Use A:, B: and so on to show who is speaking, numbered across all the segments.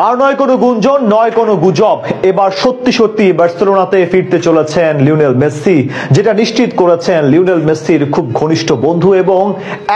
A: আর নয় কোনো গুঞ্জন, নয় কোনো গুজব, এবার সত্যি সত্যি বার্সেলোনাতে ফিরতে চলেছেন লিওনেল মেসি, যেটা নিশ্চিত করেছেন লিওনেল মেসির খুব ঘনিষ্ঠ বন্ধু এবং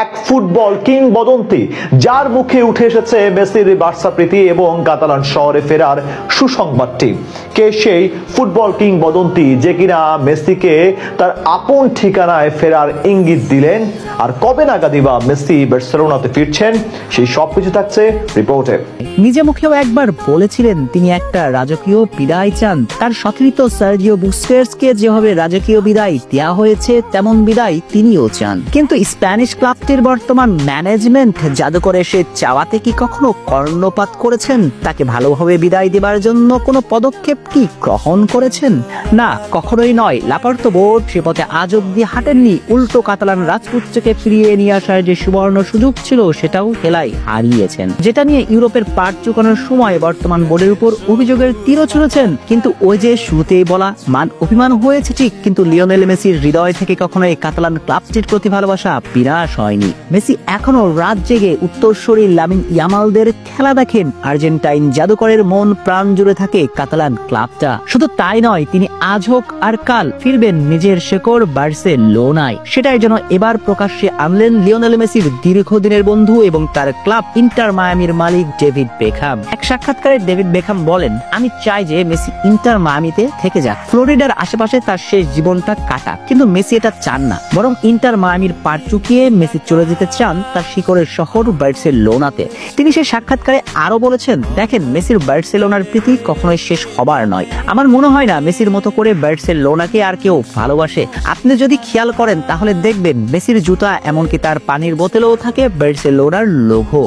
A: এক ফুটবল কিংবদন্তি, যার মুখে উঠে এসেছে মেসির বার্সা প্রীতি এবং কাতালান শহরে ফেরার সুসংবাদটি। কে সেই ফুটবল কিংবদন্তি যে কিনা মেসিকে তার আপন ঠিকানায় ফেরার ইঙ্গিত দিলেন, আর কবে নাগাদই বা মেসি বার্সেলোনাতে ফিরছেন, সেই সবকিছু থাকছে রিপোর্টে।
B: নিজে মুখেও একবার বলেছিলেন তিনি একটা রাজকীয় বিদায় চান। তার সতীর্থ সার্জিও বুস্কেটসকে যেভাবে রাজকীয় বিদায় দেওয়া হয়েছে, তেমন বিদায় তিনিও চান। কিন্তু স্প্যানিশ ক্লাবটির বর্তমান ম্যানেজমেন্ট জাদুকরে সে চাওয়াতে কি কখনো কর্ণপাত করেছেন? তাকে ভালোভাবে বিদায় দেবার জন্য কোনো পদক্ষেপ কি গ্রহণ করেছেন? না, কখনোই নয়। লাপার্তো বোর্ড সে পথে আজ অব্দি হাঁটেননি। উল্টো কাতালান রাজপুত্রকে ফিরিয়ে নিয়ে আসার যে সুবর্ণ সুযোগ ছিল, সেটাও হেলায় হারিয়েছেন। যেটা নিয়ে ইউরোপের পাট চুকানোর সময় বর্তমান বোর্ডের উপর অভিযোগের তীরও ছুঁড়েছেন। কিন্তু ওই যে শুরুতেই বলা, মান অভিমান হয়েছে ঠিক, কিন্তু লিওনেল মেসির হৃদয় থেকে কখনো এই কাতালান ক্লাবটির প্রতি ভালোবাসা বিনাশ হয়নি। মেসি এখনো রাত জেগে উত্তরসূরি লামিন ইয়ামালদের খেলা দেখেন। আর্জেন্টাইন জাদুকরের মন প্রাণ জুড়ে থাকে কাতালান ক্লাবটা। শুধু তাই নয়, তিনি আজ হোক আর কাল ফিরবেন নিজের শেকড় বার্সেলোনায়। সেটাই যেন এবার প্রকাশ্যে আনলেন লিওনেল মেসির দীর্ঘদিনের বন্ধু এবং তার ক্লাব ইন্টার মায়ামির মালিক ডেভিড বেকহাম। এক সাক্ষাৎকারে ডেভিড বেকহাম বলেন, আমি চাই যে মেসি ইন্টার মায়ামিতে থেকে যাক, ফ্লোরিডার আশেপাশে তার শেষ জীবনটা কাটাক। কিন্তু মেসি এটা চান না, বরং ইন্টার মায়ামির পাড় চুকিয়ে মেসি চলে যেতে চান তার শিকড়ের শহর বার্সেলোনাতে। তিনি সেই সাক্ষাৎকারে আরো বলেছেন, দেখেন, মেসির বার্সেলোনার প্রীতি কখনোই শেষ হবার নয়। আমার মনে হয় না মেসির মতো করে বার্সেলোনাকে আর কেউ ভালোবাসে। আপনি যদি খেয়াল করেন তাহলে দেখবেন মেসির জুতা, এমনকি তার পানির বোতলেও থাকে বার্সেলোনার লোগো।